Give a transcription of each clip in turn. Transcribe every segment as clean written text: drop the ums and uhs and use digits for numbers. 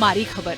मारी खबर।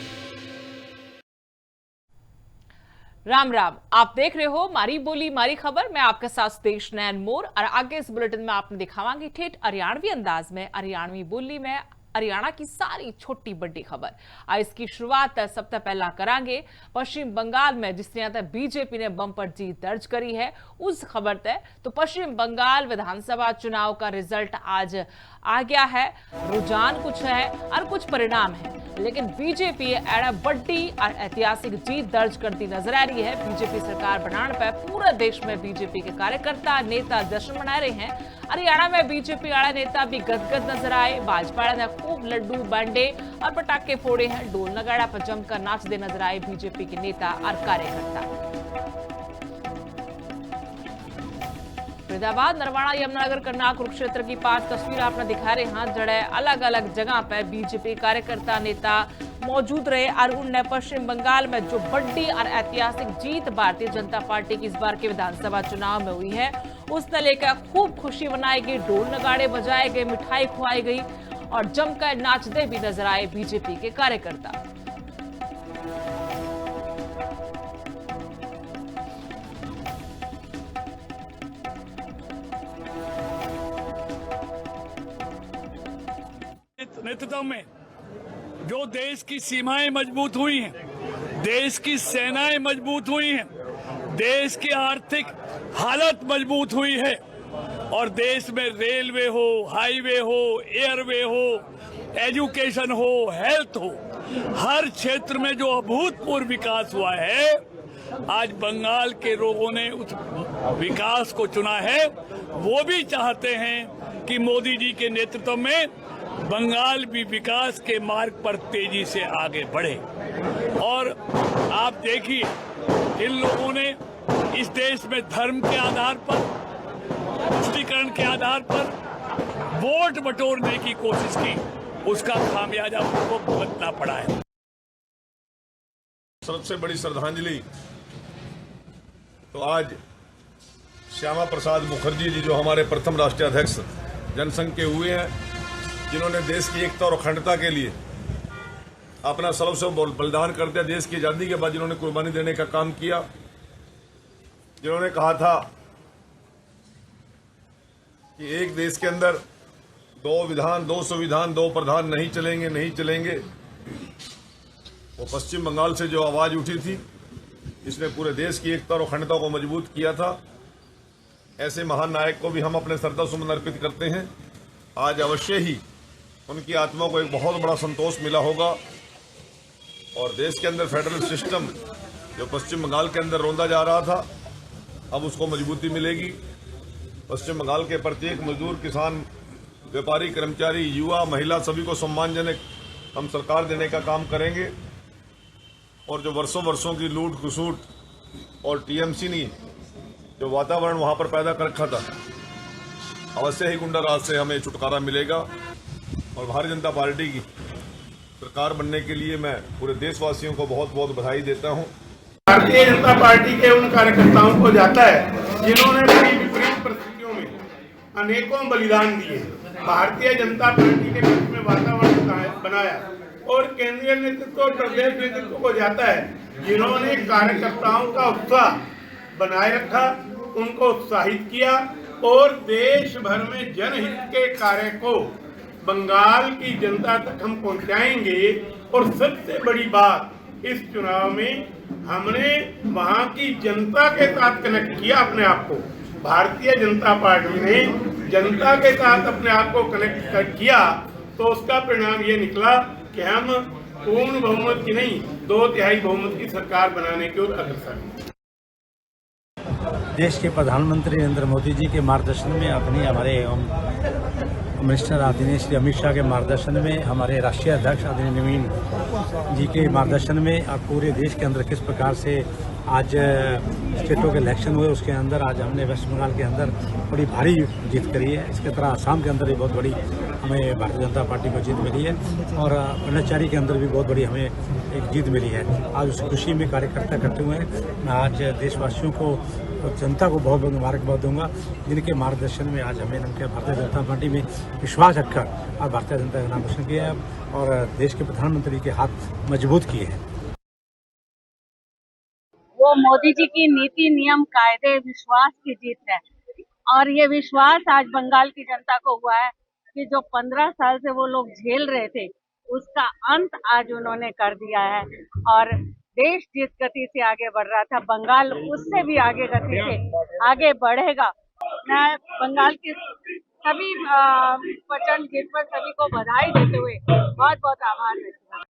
राम राम, आप देख रहे हो मारी बोली मारी खबर। मैं आपके साथ देश नैन मोर और आगे इस बुलेटिन में आपने दिखावांगी ठेठ हरियाणवी अंदाज में, हरियाणवी बोली में हरियाणा की सारी छोटी बड़ी खबर। आज इसकी शुरुआत सबसे पहला करांगे पश्चिम बंगाल में, जिसने बीजेपी ने बम्पर जीत दर्ज करी है उस खबर तय। तो पश्चिम बंगाल विधानसभा चुनाव का रिजल्ट आज आ गया है। रुझान कुछ है और कुछ परिणाम है, लेकिन बीजेपी एड़ा बड़ी और ऐतिहासिक जीत दर्ज करती नजर आ रही है। बीजेपी सरकार बनाने पर पूरे देश में बीजेपी के कार्यकर्ता नेता जश्न मना रहे हैं। हरियाणा में बीजेपी आड़ा नेता भी गदगद नजर आए। भाजपा ने खूब लड्डू बांटे और पटाखे फोड़े हैं। ढोल नगाड़ा पर जमकर नाचते नजर आए बीजेपी के नेता और कार्यकर्ता। फरीदाबाद, नरवाड़ा, यमुनानगर, करनाल, कुरुक्षेत्र की 5 तस्वीर आपने दिखा रहे हैं, जड़े अलग अलग जगह पर बीजेपी कार्यकर्ता नेता मौजूद रहे। और उनने पश्चिम बंगाल में जो बड़ी और ऐतिहासिक जीत भारतीय जनता पार्टी की इस बार के विधानसभा चुनाव में हुई है, उसने लेकर खूब खुशी मनाई गई, ढोल नगाड़े बजाए गए, मिठाई खुआई गई और जमकर नाचते भी नजर आए बीजेपी के कार्यकर्ता। नेतृत्व में जो देश की सीमाएं मजबूत हुई हैं, देश की सेनाएं मजबूत हुई हैं, देश की आर्थिक हालत मजबूत हुई है और देश में रेलवे हो, हाईवे हो, एयरवे हो, एजुकेशन हो, हेल्थ हो, हर क्षेत्र में जो अभूतपूर्व विकास हुआ है, आज बंगाल के लोगों ने उस विकास को चुना है। वो भी चाहते हैं कि मोदी जी के नेतृत्व में बंगाल भी विकास के मार्ग पर तेजी से आगे बढ़े। और आप देखिए, इन लोगों ने इस देश में धर्म के आधार पर, तुष्टीकरण के आधार पर वोट बटोरने की कोशिश की, उसका खामियाजा उनको भुगतना पड़ा है। सबसे बड़ी श्रद्धांजलि तो आज श्यामा प्रसाद मुखर्जी जी, जो हमारे प्रथम राष्ट्रीय अध्यक्ष जनसंघ के हुए हैं, जिन्होंने देश की एकता और अखंडता के लिए अपना सर्वस्व बलिदान कर दिया। देश की आजादी के बाद जिन्होंने कुर्बानी देने का काम किया, जिन्होंने कहा था कि एक देश के अंदर 2 विधान, 2 संविधान, 2 प्रधान नहीं चलेंगे, नहीं चलेंगे। वो पश्चिम बंगाल से जो आवाज उठी थी, इसने पूरे देश की एकता और अखंडता को मजबूत किया था। ऐसे महान नायक को भी हम अपने श्रद्धासुमन अर्पित करते हैं। आज अवश्य ही उनकी आत्मा को एक बहुत बड़ा संतोष मिला होगा और देश के अंदर फेडरल सिस्टम जो पश्चिम बंगाल के अंदर रौंदा जा रहा था, अब उसको मजबूती मिलेगी। पश्चिम बंगाल के प्रत्येक मजदूर, किसान, व्यापारी, कर्मचारी, युवा, महिला, सभी को सम्मानजनक हम सरकार देने का काम करेंगे। और जो वर्षों वर्षों की लूट खसूट और टीएमसी ने जो वातावरण वहां पर पैदा कर रखा था, अवश्य ही गुंडा राज से हमें छुटकारा मिलेगा। और भारतीय जनता पार्टी की सरकार बनने के लिए मैं पूरे देशवासियों को बहुत बहुत बधाई देता हूं। भारतीय जनता पार्टी के उन कार्यकर्ताओं को जाता है जिन्होंने बड़ी विपरीत परिस्थितियों में अनेकों बलिदान दिए, भारतीय जनता पार्टी के बीच में वातावरण बनाया। और केंद्रीय नेतृत्व और प्रदेश नेतृत्व को जाता है जिन्होंने कार्यकर्ताओं का उत्साह बनाए रखा, उनको उत्साहित किया और देश भर में जनहित के कार्य को बंगाल की जनता तक हम पहुंचाएंगे। और सबसे बड़ी बात, इस चुनाव में हमने वहां की जनता के साथ कनेक्ट किया अपने आप को। भारतीय जनता पार्टी ने जनता के साथ अपने आप को कनेक्ट किया, तो उसका परिणाम ये निकला कि हम पूर्ण बहुमत की नहीं, 2/3 बहुमत की सरकार बनाने की ओर अग्रसर हैं। देश के प्रधानमंत्री नरेंद्र मोदी जी के मार्गदर्शन में, अपने हमारे मिनिस्टर आदरणीय श्री अमित शाह के मार्गदर्शन में, हमारे राष्ट्रीय अध्यक्ष आदरणीय नवीन जी के मार्गदर्शन में अब पूरे देश के अंदर किस प्रकार से आज स्टेटों के इलेक्शन हुए, उसके अंदर आज हमने वेस्ट बंगाल के अंदर बड़ी भारी जीत करी है। इसके तरह आसाम के अंदर भी बहुत बड़ी हमें भारतीय जनता पार्टी को जीत मिली है और पंडिचेरी के अंदर भी बहुत बड़ी हमें एक जीत मिली है। आज उस खुशी में कार्यकर्ता करते हुए मैं आज देशवासियों को जनता को बहुत बहुत मुबारकबाद दूंगा, जिनके मार्गदर्शन में आज हमें भारतीय जनता पार्टी में विश्वास रखकर आज भारतीय जनता का नाम रोशन किया है और देश के प्रधानमंत्री के हाथ मजबूत किए हैं। वो मोदी जी की नीति, नियम, कायदे, विश्वास की जीत है और ये विश्वास आज बंगाल की जनता को हुआ है कि जो 15 साल से वो लोग झेल रहे थे उसका अंत आज उन्होंने कर दिया है और देश जिस गति से आगे बढ़ रहा था, बंगाल उससे भी आगे गति से आगे बढ़ेगा। मैं बंगाल के सभी प्रचंड जीत पर सभी को बधाई देते हुए बहुत बहुत आभार व्यक्त करती हूं।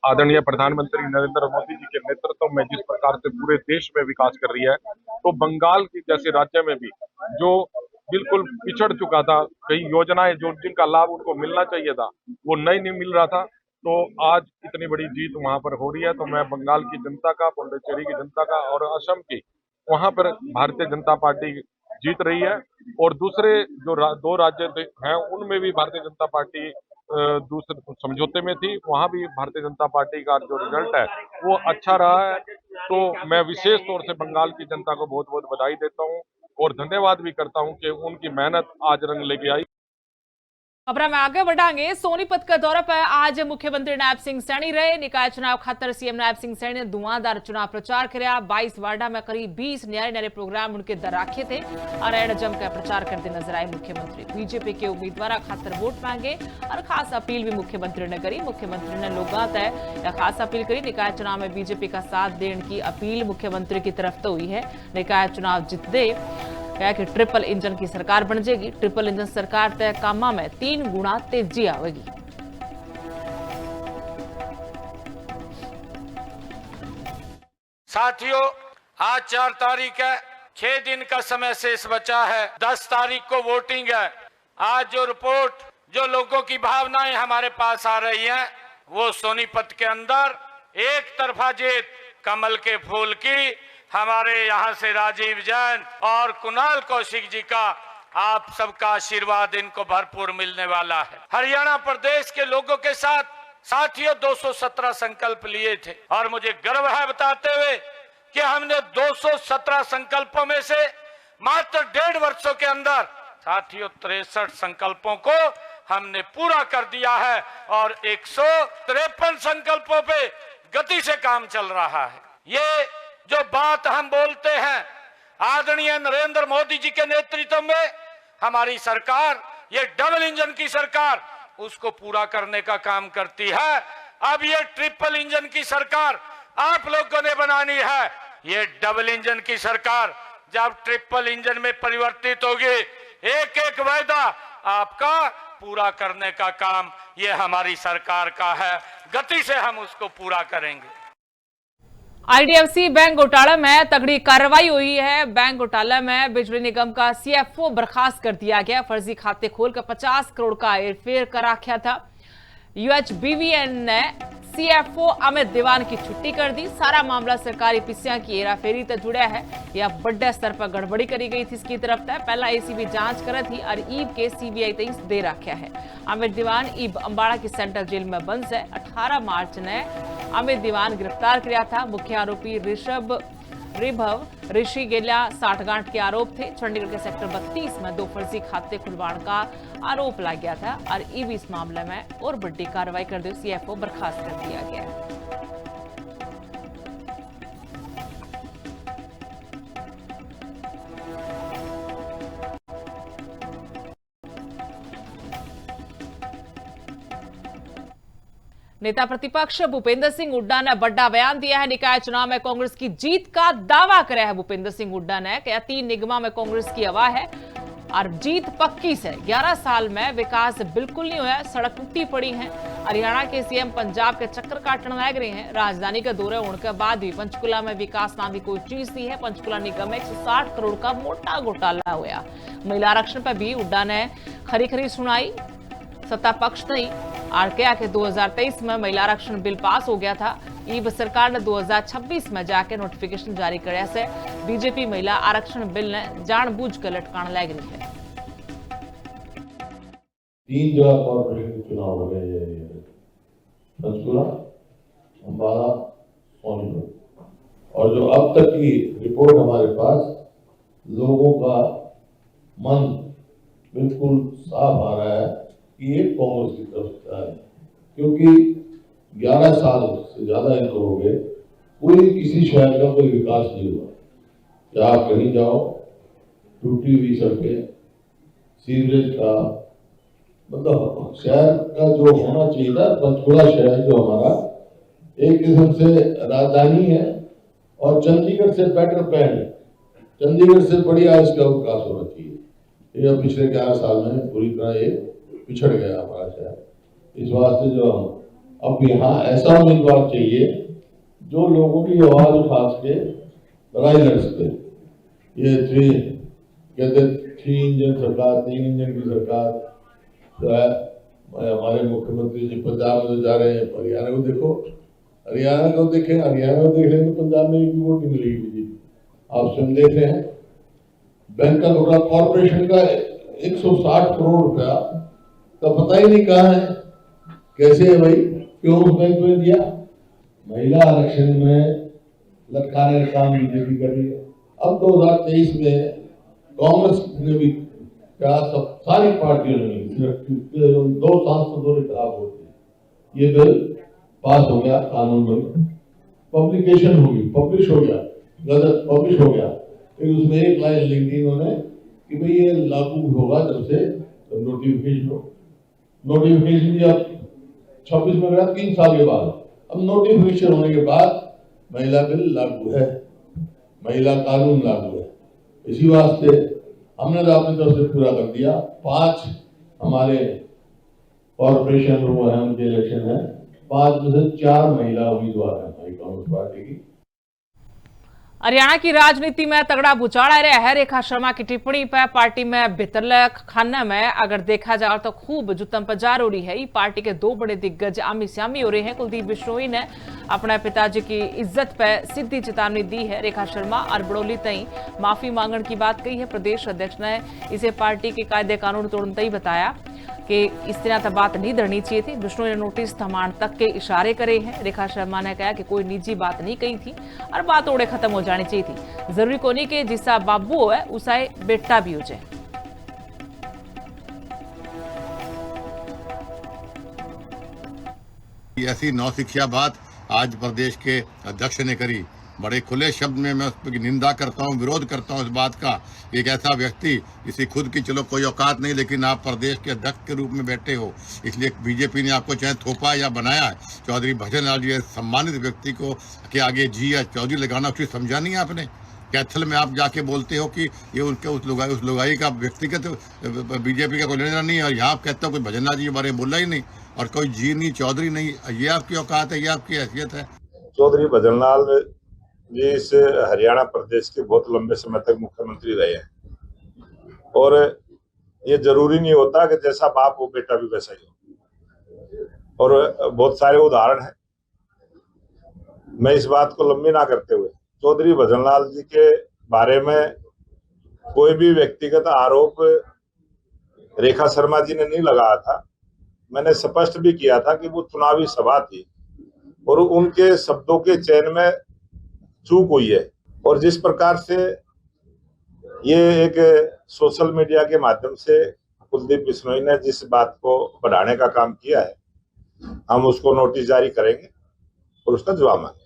आदरणीय प्रधानमंत्री नरेंद्र मोदी जी के नेतृत्व में जिस प्रकार से पूरे देश में विकास कर रही है, तो बंगाल की जैसे राज्य में भी जो बिल्कुल पिछड़ चुका था, कई योजनाएं जो जिनका लाभ उनको मिलना चाहिए था वो नहीं मिल रहा था, तो आज इतनी बड़ी जीत वहां पर हो रही है। तो मैं बंगाल की जनता का, पुडुचेरी की जनता का और असम की, वहां पर भारतीय जनता पार्टी जीत रही है और दूसरे जो दो राज्य हैं उनमें भी भारतीय जनता पार्टी दूसरे समझौते में थी, वहां भी भारतीय जनता पार्टी का जो रिजल्ट है वो अच्छा रहा है। तो मैं विशेष तौर से बंगाल की जनता को बहुत बहुत बधाई देता हूं और धन्यवाद भी करता हूं कि उनकी मेहनत आज रंग लेके आई। खबर में आगे बढ़ांगे। सोनीपत का दौरे पर आज मुख्यमंत्री नायब सिंह सैनी रहे। निकाय चुनाव खातर सीएम नायब सिंह सैनी ने धुआंधार चुनाव प्रचार किया। 22 वार्डा में करीब 20 न्यारे प्रोग्राम उनके दर राखे थे और एड जमकर प्रचार करते नजर आए मुख्यमंत्री। बीजेपी के उम्मीदवार खातर वोट मांगे और खास अपील भी मुख्यमंत्री ने करी। मुख्यमंत्री ने लोगों तक खास अपील करी। निकाय चुनाव में बीजेपी का साथ देने की अपील मुख्यमंत्री की तरफ तो हुई है। निकाय चुनाव जीत दे कहा कि ट्रिपल इंजन की सरकार बन जाएगी। ट्रिपल इंजन सरकार तय कामा में 3 गुना तेजी आवेगी। साथियों, आज 4 तारीख है, 6 दिन का समय शेष बचा है। 10 तारीख को वोटिंग है। आज जो रिपोर्ट, जो लोगों की भावनाएं हमारे पास आ रही हैं, वो सोनीपत के अंदर एक तरफा जीत कमल के फूल की, हमारे यहाँ से राजीव जैन और कुणाल कौशिक जी का आप सबका आशीर्वाद इनको भरपूर मिलने वाला है। हरियाणा प्रदेश के लोगों के साथ साथियों 217 संकल्प लिए थे और मुझे गर्व है बताते हुए कि हमने 217 संकल्पों में से मात्र 1.5 वर्षों के अंदर साथियों 63 संकल्पों को हमने पूरा कर दिया है और 153 संकल्पों पे गति से काम चल रहा है। ये जो बात हम बोलते हैं, आदरणीय नरेंद्र मोदी जी के नेतृत्व में हमारी सरकार, ये डबल इंजन की सरकार, उसको पूरा करने का काम करती है। अब ये ट्रिपल इंजन की सरकार आप लोगों ने बनानी है। ये डबल इंजन की सरकार जब ट्रिपल इंजन में परिवर्तित होगी, एक एक वायदा आपका पूरा करने का काम ये हमारी सरकार का है। गति से हम उसको पूरा करेंगे। आईडीएफसी बैंक घोटाला में तगड़ी कार्रवाई हुई है। बैंक घोटाला में बिजली निगम का सीएफओ बर्खास्त कर दिया गया। फर्जी खाते खोलकर 50 करोड़ का हेरफेर कर रखा था। यूएचबीवीएन ने सीएफओ अमित दीवान की छुट्टी कर दी। सारा मामला सरकारी पिस्सियां की हेराफेरी से जुड़ा है। यह बड़े स्तर पर गड़बड़ी करी गई थी। इसकी तरफ तय पहला एसीबी जांच कर थी और ईब के सीबीआई तेईस दे रखा है। अमित दीवान ईब अंबाड़ा की सेंट्रल जेल में बंद है। 18 मार्च ने अमित दीवान गिरफ्तार किया था। मुख्य आरोपी रिभव ऋषि गेल्या 60 गांठ के आरोप थे। चंडीगढ़ के सेक्टर 32 में 2 फर्जी खाते खुलवाने का आरोप लग गया था और ईबी इस मामले में और बड़ी कार्रवाई कर दी। सीएफओ बर्खास्त कर दिया गया है। नेता प्रतिपक्ष भूपेंद्र सिंह हुड्डा ने बड़ा बयान दिया है। निकाय चुनाव में कांग्रेस की जीत का दावा करा है भूपेंद्र सिंह हुड्डा ने। क्या 3 निगमा में कांग्रेस की हवा है और जीत पक्की से। 11 साल में विकास बिल्कुल नहीं हुआ, सड़क टूटी पड़ी है। हरियाणा के सीएम पंजाब के चक्कर काटने लग रहे हैं। राजधानी का दौरे होने के बाद भी पंचकुला में विकास नाम की कोई चीज नहीं है। पंचकुला निगम में 160 करोड़ का मोटा घोटाला हुआ। महिला आरक्षण पर भी हुड्डा ने खरी सुनाई। सत्ता पक्ष नहीं और क्या कि 2023 में महिला आरक्षण बिल पास हो गया था। ईब सरकार ने 2026 में जाके नोटिफिकेशन जारी करने से बीजेपी महिला आरक्षण बिल ने जानबूझकर लटकाने लग रही है। 3 जगह कॉर्पोरेट के चुनाव हो रहे हैं, पंचकुला, अंबाला, सोनीपत, और जो अब तक की रिपोर्ट रिपोर्ट हमारे पास, लोगों का मन बिल्कुल साफ आ रहा है कि ये कांग्रेस की तरफ से है, क्योंकि 11 साल से ज्यादा इनको हो गए, कोई किसी शहर का कोई विकास नहीं हुआ। या आप कहीं जाओ, टूटी हुई सड़कें, सीवरेज का, मतलब शहर का जो होना चाहिए था, पंचकुला शहर जो हमारा एक किस्म से राजधानी है और चंडीगढ़ से बेटर प्लान है, चंडीगढ़ से बढ़िया इसका विकास होना चाहिए। ये पिछले 11 साल में पूरी तरह ये पिछड़ गया हमारा शहर। इस वास्ते जो हम अब यहाँ ऐसा उम्मीदवार चाहिए जो लोगों की आवाज उठा सके, लड़ाई लड़ सके। ये कहते 3 इंजन सरकार, 3 इंजन की सरकार जो है, हमारे मुख्यमंत्री जी पंजाब में जा रहे हैं, हरियाणा को देखो, हरियाणा को देखें, हरियाणा को देख लेंगे तो पंजाब में एक भी वोट नहीं मिलेगी बीजेपी। आप स्वयं देख रहे हैं, बैंक का घोटाला, कॉर्पोरेशन का 160 करोड़ रुपया का पता ही नहीं कहाँ है, कैसे है भाई, क्यों उस बैंक में दिया। महिला आरक्षण में लटकाने का काम बीजेपी कर रही है। अब 2023 में कांग्रेस ने भी क्या, सब सारी पार्टियों ने, सिर्फ 2 सांसदों ने खराब वोट दिए। ये बिल पास हो गया, कानून बन, पब्लिकेशन होगी, पब्लिश हो गया, गजट पब्लिश हो गया, फिर उसमें एक लाइन लिख दी उन्होंने कि भाई ये लागू होगा जब से नोटिफिकेशन हो। नोटिफिकेशन भी अब 26 में गया, 3 साल के बाद। अब नोटिफिकेशन होने के बाद महिला बिल लागू है, महिला कानून लागू है। इसी वास्ते हमने तो अपनी तरफ से पूरा कर दिया। 5 हमारे कॉर्पोरेशन वो है, उनके इलेक्शन है, 5 में से 4 महिला उम्मीदवार है हमारी कांग्रेस पार्टी की। हरियाणा की राजनीति में तगड़ा भूचाल आ रहा है। रेखा शर्मा की टिप्पणी पर पार्टी में भितरले खाने में अगर देखा जाए तो खूब जुतम पजार हो रही है। पार्टी के 2 बड़े दिग्गज आमी सामी हो रहे हैं। कुलदीप बिश्नोई ने अपने पिताजी की इज्जत पर सीधी चेतावनी दी है। रेखा शर्मा और बड़ौली तई माफी मांगने की बात कही है। प्रदेश अध्यक्ष ने इसे पार्टी के कायदे कानून तोड़ने ही बताया कि इस तरह तक बात नहीं धरनी चाहिए थी। बिश्नोई ने नोटिस थमान तक के इशारे करे हैं। रेखा शर्मा ने कहा कि कोई निजी बात नहीं कही थी और बात ओड़े खत्म हो जानी चाहिए थी। जरूरी को नहीं कि जिसा बाबू है उसा बेटा भी हो जाए। ऐसी नौसिखिया बात आज प्रदेश के अध्यक्ष ने करी। बड़े खुले शब्द में मैं उसकी निंदा करता हूं, विरोध करता हूं इस बात का। एक ऐसा व्यक्ति जिसकी खुद की चलो कोई औकात नहीं, लेकिन आप प्रदेश के अध्यक्ष के रूप में बैठे हो, इसलिए बीजेपी ने आपको चाहे थोपा या बनाया है। चौधरी भजन लाल जी सम्मानित व्यक्ति को के आगे जी या चौधरी लगाना उसकी समझा नहीं आपने। कैथल में आप जाके बोलते हो कि ये उनके उस लुगाई का व्यक्तिगत बीजेपी का कोई लेना नहीं है, और यहाँ आप कहते हो कोई भजन लाल जी के बारे में बोला ही नहीं, और कोई जी नहीं, चौधरी नहीं। ये आपकी औकात है, ये आपकी हैसियत है। चौधरी भजन लाल जी इस हरियाणा प्रदेश के बहुत लंबे समय तक मुख्यमंत्री रहे हैं, और ये जरूरी नहीं होता कि जैसा बाप हो बेटा भी वैसा ही हो, और बहुत सारे उदाहरण हैं। मैं इस बात को लंबी ना करते हुए चौधरी भजन लाल जी के बारे में कोई भी व्यक्तिगत आरोप रेखा शर्मा जी ने नहीं लगाया था। मैंने स्पष्ट भी किया था कि वो चुनावी सभा थी और उनके शब्दों के चयन में चूक हुई है, और जिस प्रकार से ये एक सोशल मीडिया के माध्यम से कुलदीप बिश्नोई ने जिस बात को बढ़ाने का काम किया है, हम उसको नोटिस जारी करेंगे और उसका जवाब मांगेंगे।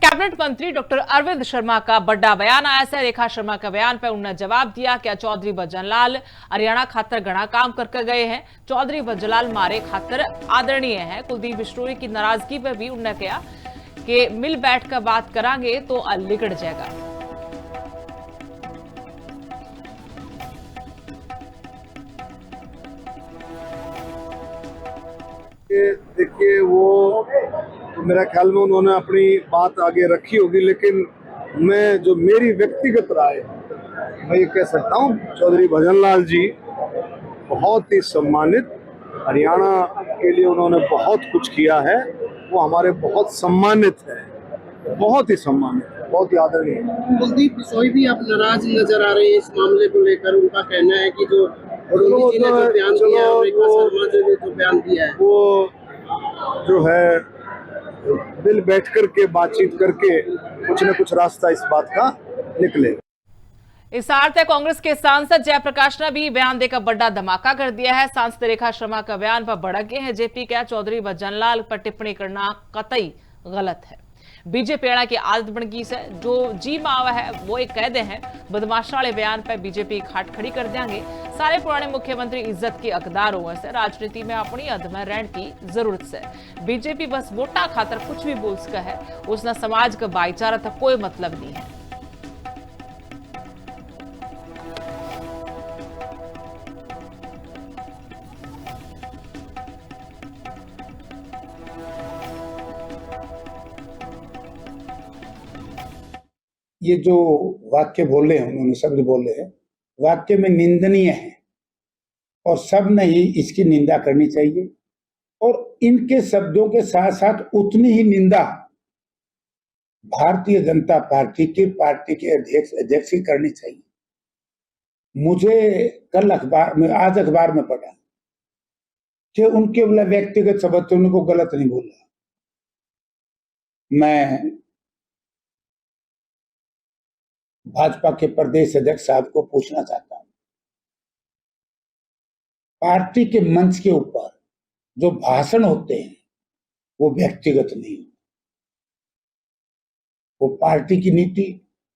कैबिनेट मंत्री डॉक्टर अरविंद शर्मा का बड़ा बयान आया है। रेखा शर्मा के बयान पर उन्होंने जवाब दिया कि चौधरी भजन लाल हरियाणा खातर घना काम करके गए हैं। चौधरी भजन लाल मारे खातर आदरणीय है। कुलदीप बिश्नोई की नाराजगी पर भी उन्होंने कहा कि मिल बैठ कर बात करांगे तो लिगड़ जाएगा। देखिए, वो तो मेरा ख्याल में उन्होंने अपनी बात आगे रखी होगी, लेकिन मैं जो मेरी व्यक्तिगत राय मैं ये कह सकता हूँ, चौधरी भजन लाल जी बहुत ही सम्मानित, हरियाणा के लिए उन्होंने बहुत कुछ किया है, वो हमारे बहुत सम्मानित है, बहुत ही सम्मानित, बहुत ही आदरणीय। कुलदीप बिश्नोई भी अब नाराज नजर आ रहे हैं इस मामले को लेकर। उनका कहना है कि जो बड़ौली जी ने जो बयान दिया है, रेखा शर्मा जी ने जो बयान दिया है, वो जो है बिल बैठ करके बातचीत करके कुछ न कुछ रास्ता इस बात का निकले। इस साथ कांग्रेस के सांसद जयप्रकाश ने भी बयान देकर बड़ा धमाका कर दिया है। सांसद रेखा शर्मा का बयान पर भड़क गए हैं जेपी के चौधरी व जनलाल पर टिप्पणी करना कतई गलत है। बीजेपी की आदत बन गई है, जो जी मावा है वो एक कहते हैं बदमाशा वाले बयान पर बीजेपी खाट खड़ी कर देंगे। सारे पुराने मुख्यमंत्री इज्जत की हकदार हुए से राजनीति में अपनी हद में रहने की जरूरत से। बीजेपी बस वोटा खातर कुछ भी बोल सका है, उसने समाज का भाईचारा तक कोई मतलब नहीं है। ये जो वाक्य बोले हैं, उन्होंने शब्द बोले हैं, वाक्य में निंदनीय है और सब ने ही इसकी निंदा करनी चाहिए और इनके शब्दों के साथ साथ उतनी ही निंदा भारतीय जनता पार्टी के अध्यक्ष की करनी चाहिए। मुझे कल आज अखबार में पढ़ा कि उनके व्यक्तिगत शब्द उनको गलत नहीं बोला। मैं भाजपा के प्रदेश अध्यक्ष साहब को पूछना चाहता हूं, पार्टी के मंच के ऊपर जो भाषण होते हैं वो व्यक्तिगत नहीं, वो पार्टी की नीति,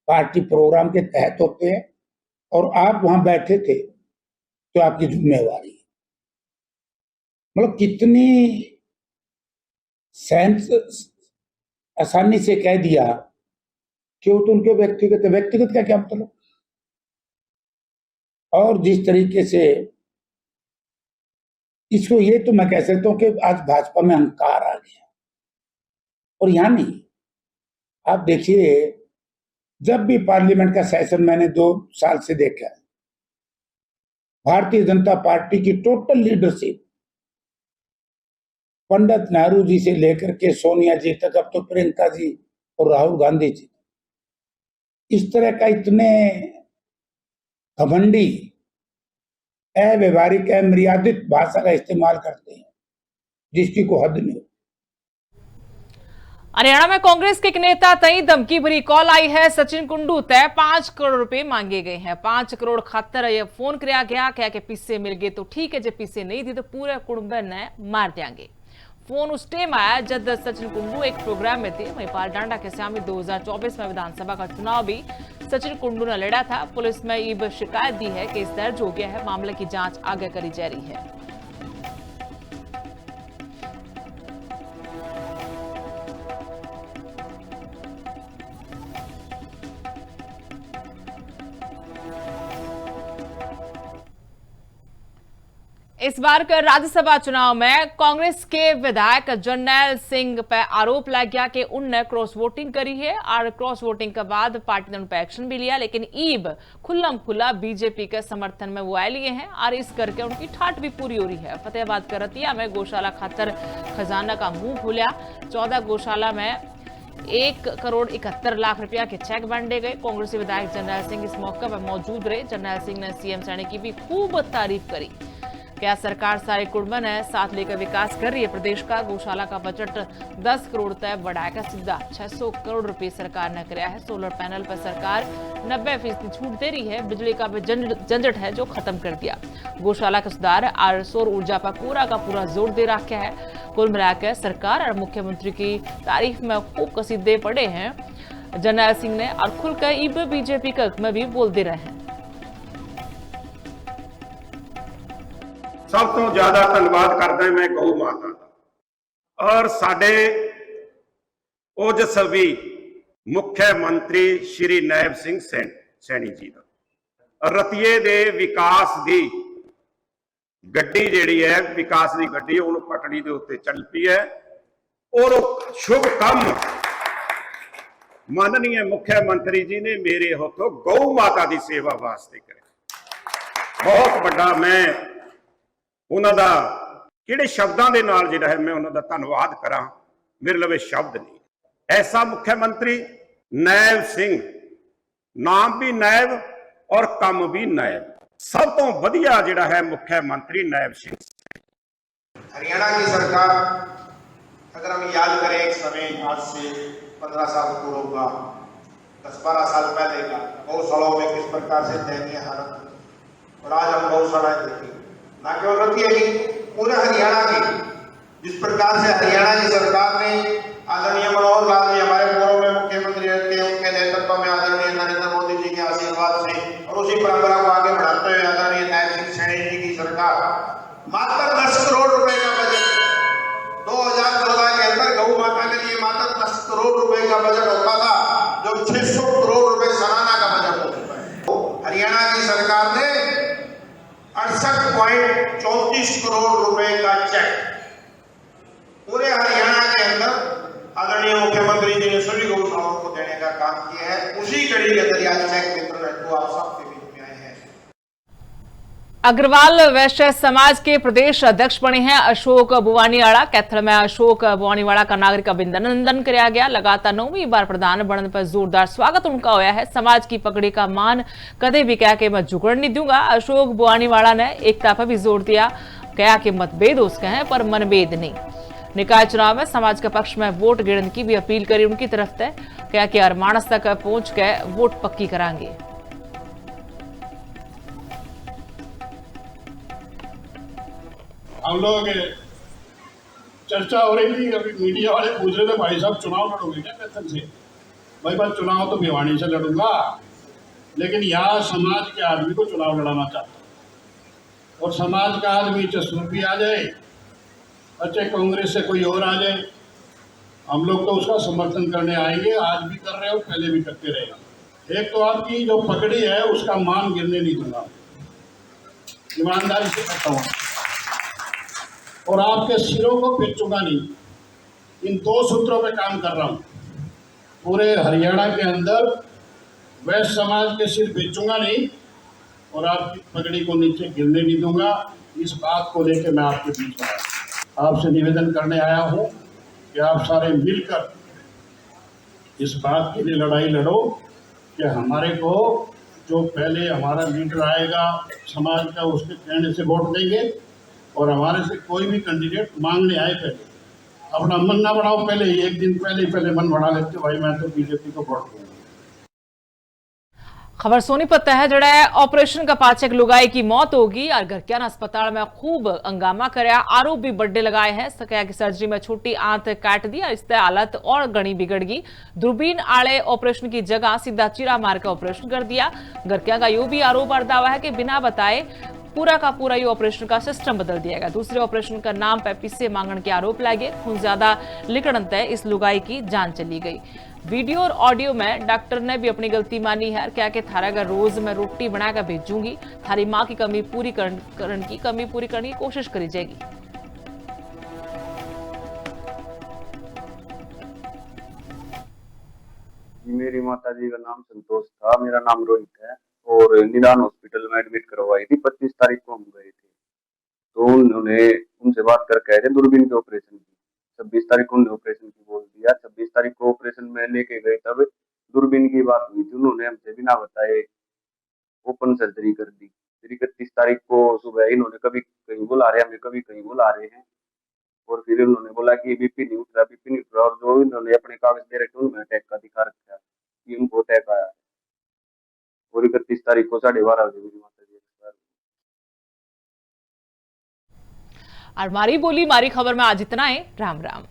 पार्टी प्रोग्राम के तहत होते हैं और आप वहां बैठे थे तो आपकी जिम्मेवारी है। मतलब कितनी आसानी से कह दिया कि वो तो उनके व्यक्तिगत का क्या मतलब। और जिस तरीके से इसको, ये तो मैं कह सकता हूं कि आज भाजपा में अहंकार आ गया। और यहां नहीं, आप देखिए जब भी पार्लियामेंट का सेशन मैंने 2 साल से देखा है, भारतीय जनता पार्टी की टोटल लीडरशिप पंडित नेहरू जी से लेकर के सोनिया जी तक, अब तो प्रियंका जी और राहुल गांधी जी, इस तरह का इतने घमंडी, अव्यवहारिक, अमर्यादित भाषा का इस्तेमाल करते हैं जिसकी कोई हद नहीं। हरियाणा में कांग्रेस के एक नेता तई धमकी भरी कॉल आई है। सचिन कुंडू तय 5 करोड़ रुपए मांगे गए हैं। 5 करोड़ खातर यह फोन किया गया, क्या के पीछे मिल गए तो ठीक है, जब पीछे नहीं दी तो पूरे कुटुंब ने मार देंगे। फोन उस टाइम आया जब सचिन कुंडू एक प्रोग्राम में थे। वहीं पालडांडा के सामने 2024 में विधानसभा का चुनाव भी सचिन कुंडू ने लड़ा था। पुलिस में अब शिकायत दी है, केस दर्ज हो गया है, मामले की जांच आगे करी जा रही है। इस बार के राज्यसभा चुनाव में कांग्रेस के विधायक जर्नैल सिंह पर आरोप लग गया कि उनने क्रॉस वोटिंग करी है और क्रॉस वोटिंग के बाद पार्टी ने उन पर एक्शन भी लिया, लेकिन ईब खुल्लम खुल्ला बीजेपी के समर्थन में वो आए लिए हैं और इस करके उनकी ठाट भी पूरी हो रही है। फतेहाबाद के रतिया में गौशाला खातर खजाना का मुंह खुला। 14 गौशाला में 1 करोड़ 71 लाख रुपया के चेक बांटे गए। कांग्रेसी विधायक जर्नैल सिंह इस मौके पर मौजूद रहे। जर्नैल सिंह ने सीएम सैनी की भी खूब तारीफ करी। क्या सरकार सारे कुटुंबन है साथ लेकर विकास कर रही है प्रदेश का। गौशाला का बजट 10 करोड़ तक बढ़ाकर सीधा 600 करोड़ रुपए सरकार ने कराया है। सोलर पैनल पर सरकार 90% छूट दे रही है। बिजली का भी झंझट है जो खत्म कर दिया। गौशाला का सुधार और सौर ऊर्जा पर पूरा का पूरा जोर दे रखा है। कुल मिलाकर सरकार और मुख्यमंत्री की तारीफ में खूब कसीदे पड़े हैं जर्नैल सिंह ने और खुलकर बीजेपी के हक में भी बोल दे रहे हैं। सब तो ज्यादा धन्यवाद करता मैं गौ माता का और साडे ओजस्वी मुख्यमंत्री श्री नायब सिंह सैनी जी का। रतिये दे विकास दी गड्डी जिहड़ी है, विकास दी गड्डी उन पटड़ी दे उत्ते चल पई है और शुभ काम माननीय मुख्यमंत्री जी ने मेरे हाथों गौ माता की सेवा वास्ते करे। बहुत बड़ा मैं उन्हों का किहड़े शब्दों के नाल जिहड़ा है मैं उन्हों का धन्यवाद करा, मेरे लवे शब्द नहीं। ऐसा मुख्यमंत्री नायब सिंह, नाम भी नायब और काम भी नायब, सब तो वधिया जिहड़ा है मुख्यमंत्री नायब सिंह। हरियाणा की सरकार अगर हम याद करें एक समय आज से 15 साल पूर्व का, 10-12 साल पहले का, गौशालाओं में किस प्रकार से दयनीय हालत थी। और आज हम गौशालाएं देखिए, न केवल रखी है पूरे हरियाणा की, जिस प्रकार से हरियाणा की सरकार ने आदरणीय मनोहर लाल जी हमारे पूर्व में मुख्यमंत्री रहते हैं, उनके नेतृत्व में आदरणीय नरेंद्र मोदी जी के आशीर्वाद से और उसी परंपरा को आगे बढ़ाते हुए आदरणीय नायब सिंह सैनी जी की सरकार मात्र 10 करोड़ रुपए का बजट 2014 के अंदर गौ माता के लिए मात्र 10 करोड़ रुपए का बजट होता था, जो 600 करोड़ रुपए सालाना का बजट हो चुका है। हरियाणा की सरकार ने 68.34 करोड़ रुपए का चेक पूरे हरियाणा के अंदर आदरणीय मुख्यमंत्री जी ने सभी गौशालाओं को देने का काम किया है। उसी कड़ी के अंदर आज चेक वितरण हेतु आप सबके बीच में आए हैं। अग्रवाल वैश्य समाज के प्रदेश अध्यक्ष बने हैं अशोक बुवानीवाड़ा। कैथल में अशोक बुवानीवाड़ा का नागरिक अभिनंदन किया गया। लगातार 9वीं बार प्रधान बनने पर जोरदार स्वागत उनका होया है। समाज की पगड़ी का मान कदे भी कह के मैं जुगड़ नहीं दूंगा। अशोक बुवानीवाड़ा ने एकता पर भी जोर दिया, कहा कि मतभेद उसके हैं पर मनभेद नहीं। निकाय चुनाव में समाज के पक्ष में वोट गिरने की भी अपील करी उनकी तरफ से, क्या कि हर मानस तक पहुंच के वोट पक्की करांगे। हम लोग चर्चा हो रही थी, अभी मीडिया वाले पूछ रहे थे भाई साहब चुनाव लड़ोगे क्या कैथल से? भाई बात चुनाव तो भिवानी से लड़ूंगा, लेकिन यहाँ समाज के आदमी को चुनाव लड़ाना चाहता और समाज का आदमी चस्लूपी आ जाए, अच्छे कांग्रेस से कोई और आ जाए, हम लोग तो उसका समर्थन करने आएंगे। आज भी कर रहे हो, पहले भी करते रहेगा। एक तो आपकी जो पगड़ी है उसका मान गिरने नहीं दूंगा, ईमानदारी से करता हूँ, और आपके सिरों को बेचूंगा नहीं। इन 2 सूत्रों पे काम कर रहा हूँ। पूरे हरियाणा के अंदर वैश्य समाज के सिर बेचूंगा नहीं और आपकी पगड़ी को नीचे गिरने नहीं दूंगा। इस बात को लेकर मैं आपके बीच में आया, आपसे निवेदन करने आया हूँ कि आप सारे मिलकर इस बात के लिए लड़ाई लड़ो कि हमारे को जो पहले हमारा लीडर आएगा समाज का, उसके कहने से वोट देंगे और हमारे से कोई भी कैंडिडेट मांगने आए पहले अपना मन ना बढ़ाओ, पहले ही एक दिन पहले मन बढ़ा लेते भाई मैं तो बीजेपी को वोट दूंगा। खबर सोनीपत है जड़े ऑपरेशन का पाछे एक लुगाई की मौत होगी और घरकियाना अस्पताल में खूब हंगामा कराया। आरोप भी बड़े लगाए हैं। सकया की सर्जरी में छोटी आंत काट दी और इससे हालत और गणी बिगड़ गई। दूरबीन आले ऑपरेशन की जगह सीधा चीरा मार के ऑपरेशन कर दिया। घरकिया का यो भी आरोप और दावा है कि बिना बताए पूरा का पूरा ये ऑपरेशन का सिस्टम बदल दिया गया। दूसरे ऑपरेशन का नाम पे पैसे मांगने के आरोप लाए गए। खून ज्यादा लिकड़न तय इस लुगाई की जान चली गई। वीडियो और ऑडियो में डॉक्टर ने भी अपनी गलती मानी है। क्या कि थारा का रोज मैं रोटी बनाकर भेजूंगी, थारी मां की कमी पूरी करने की कोशिश करी जाएगी। मेरी माता जी का नाम संतोष था, मेरा नाम रोहित है और निदान हॉस्पिटल में एडमिट करवाई थी। 25 तारीख को हम गए थे, तो उन्होंने उनसे बात कर कहे थे दूरबीन के ऑपरेशन की। 26 तारीख को उन्होंने ऑपरेशन की बोल दिया। 26 तारीख को ऑपरेशन में लेके गए, तब दूरबीन की बात हुई थी। उन्होंने हमसे बिना बताए ओपन सर्जरी कर दी। फिर 31 तारीख को सुबह इन्होंने कभी कहीं बुला रहे हमें, कभी कहीं बुला रहे हैं, और फिर उन्होंने बोला कि बीपी नहीं उठ रहा, और जो इन्होंने अपने कागज दे रखे उनमें अटैक का दिखा रखा है कि उनको अटैक आया है। और 31 तारीख को 12:30 बजे मेरी माता जी एक्सपायर। और मारी बोली मारी खबर में आज इतना है। राम राम।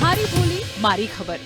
मारी बोली मारी खबर।